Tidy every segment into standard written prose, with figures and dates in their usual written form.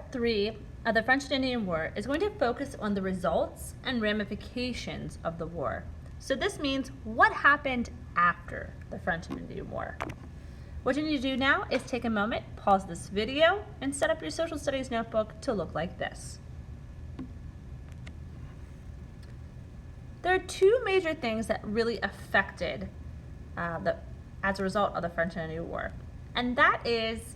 Part 3 of the French and Indian War is going to focus on the results and ramifications of the war. So this means what happened after the French and Indian War. What you need to do now is take a moment, pause this video, and set up your social studies notebook to look like this. There are two major things that really affected as a result of the French and Indian War, and that is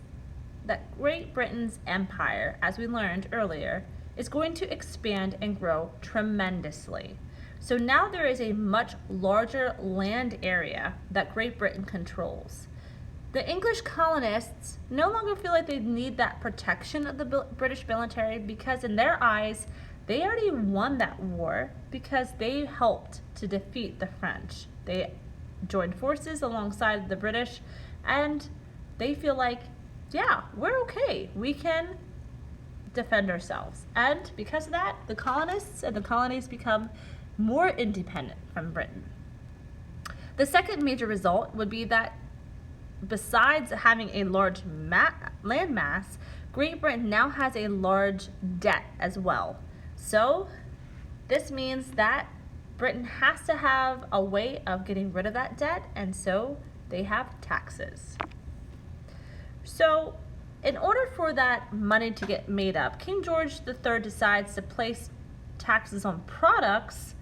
that Great Britain's empire, as we learned earlier, is going to expand and grow tremendously. So now there is a much larger land area that Great Britain controls. The English colonists no longer feel like they need that protection of the British military because in their eyes, they already won that war because they helped to defeat the French. They joined forces alongside the British and they feel like, yeah, we're okay. We can defend ourselves. And because of that, the colonists and the colonies become more independent from Britain. The second major result would be that besides having a large land mass, Great Britain now has a large debt as well. So this means that Britain has to have a way of getting rid of that debt, and so they have taxes. So in order for that money to get made up, King George III decides to place taxes on products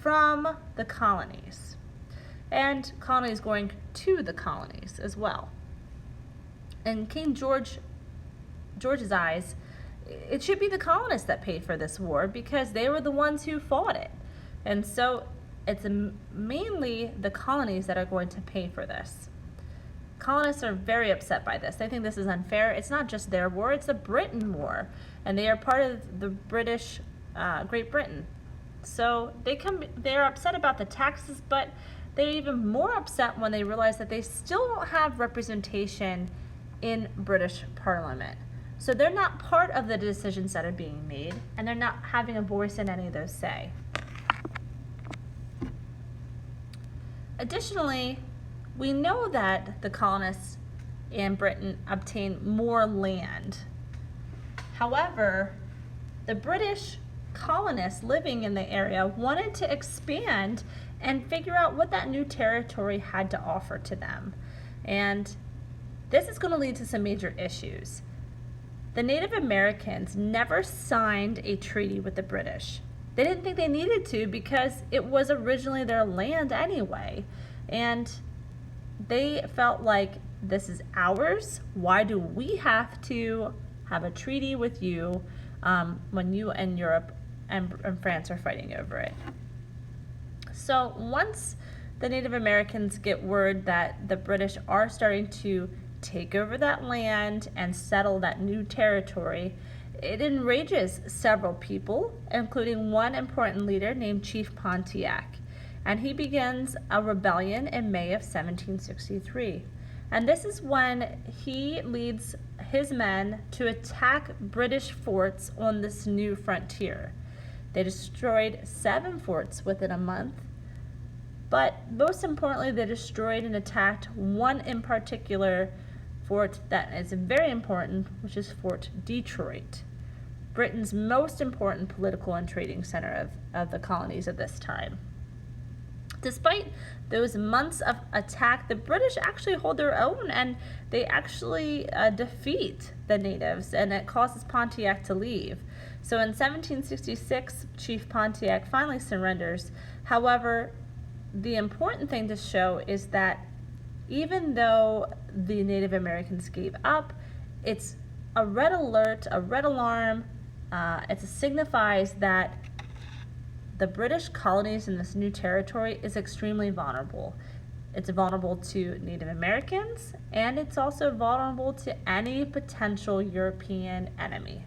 from the colonies, and colonies going to the colonies as well. In King George's eyes, it should be the colonists that paid for this war because they were the ones who fought it. And so it's mainly the colonies that are going to pay for this. Colonists are very upset by this. They think this is unfair. It's not just their war, it's the Britain War. And they are part of the British, Great Britain. So they're upset about the taxes, but they're even more upset when they realize that they still don't have representation in British Parliament. So they're not part of the decisions that are being made, and they're not having a voice in any of those say. Additionally, we know that the colonists in Britain obtained more land. However, the British colonists living in the area wanted to expand and figure out what that new territory had to offer to them. And this is going to lead to some major issues. The Native Americans never signed a treaty with the British. They didn't think they needed to because it was originally their land anyway. And they felt like, this is ours. Why do we have to have a treaty with you when you and Europe and France are fighting over it? So once the Native Americans get word that the British are starting to take over that land and settle that new territory, it enrages several people, including one important leader named Chief Pontiac. And he begins a rebellion in May of 1763. And this is when he leads his men to attack British forts on this new frontier. They destroyed 7 forts within a month, but most importantly, they destroyed and attacked one in particular fort that is very important, which is Fort Detroit, Britain's most important political and trading center of the colonies at this time. Despite those months of attack, the British actually hold their own and they actually defeat the natives, and it causes Pontiac to leave. So in 1766, Chief Pontiac finally surrenders. However, the important thing to show is that even though the Native Americans gave up, it's a red alert, a red alarm. It signifies that the British colonies in this new territory is extremely vulnerable. It's vulnerable to Native Americans, and it's also vulnerable to any potential European enemy.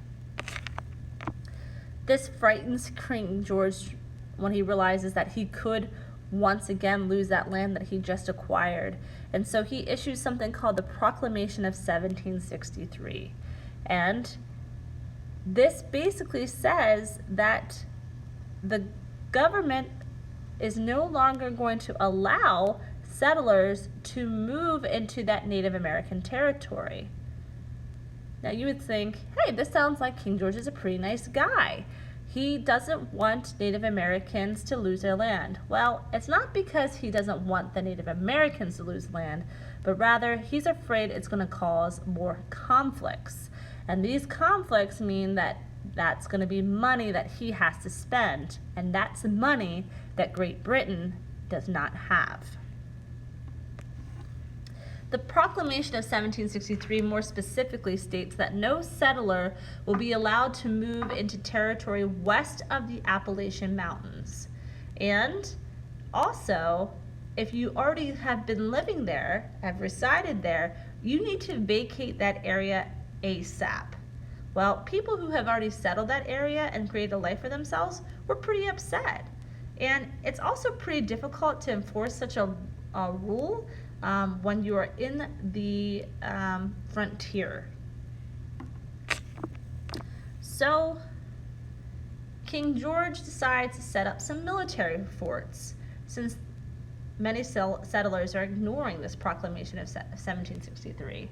This frightens King George when he realizes that he could once again lose that land that he just acquired. And so he issues something called the Proclamation of 1763. And this basically says that the government is no longer going to allow settlers to move into that Native American territory. Now you would think, hey, this sounds like King George is a pretty nice guy. He doesn't want Native Americans to lose their land. Well, it's not because he doesn't want the Native Americans to lose land, but rather he's afraid it's going to cause more conflicts. And these conflicts mean that that's going to be money that he has to spend, and that's money that Great Britain does not have. The Proclamation of 1763 more specifically states that no settler will be allowed to move into territory west of the Appalachian Mountains. And also, if you already have been living there, have resided there, you need to vacate that area ASAP. Well, people who have already settled that area and created a life for themselves were pretty upset. And it's also pretty difficult to enforce such a rule when you are in the frontier. So King George decides to set up some military forts, since many settlers are ignoring this proclamation of 1763.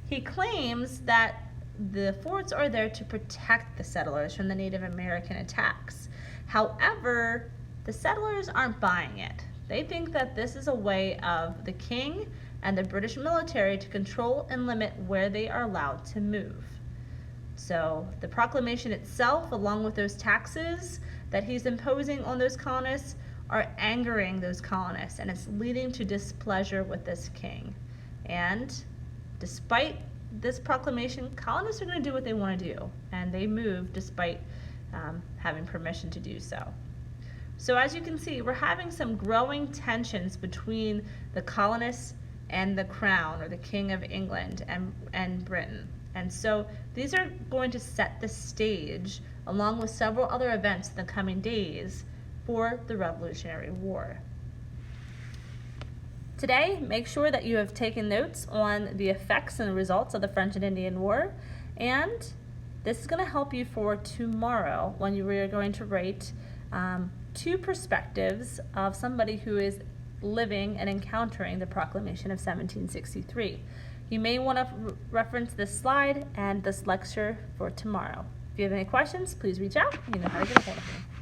He claims that the forts are there to protect the settlers from the Native American attacks. However, the settlers aren't buying it. They think that this is a way of the king and the British military to control and limit where they are allowed to move. So the proclamation itself, along with those taxes that he's imposing on those colonists, are angering those colonists, and it's leading to displeasure with this king. And despite this proclamation, colonists are going to do what they want to do, and they move despite having permission to do so. So as you can see, we're having some growing tensions between the colonists and the crown, or the King of England and Britain. And so these are going to set the stage, along with several other events in the coming days, for the Revolutionary War. Today, make sure that you have taken notes on the effects and results of the French and Indian War, and this is going to help you for tomorrow when you are going to write two perspectives of somebody who is living and encountering the Proclamation of 1763. You may want to reference this slide and this lecture for tomorrow. If you have any questions, please reach out. You know how to get a hold of me.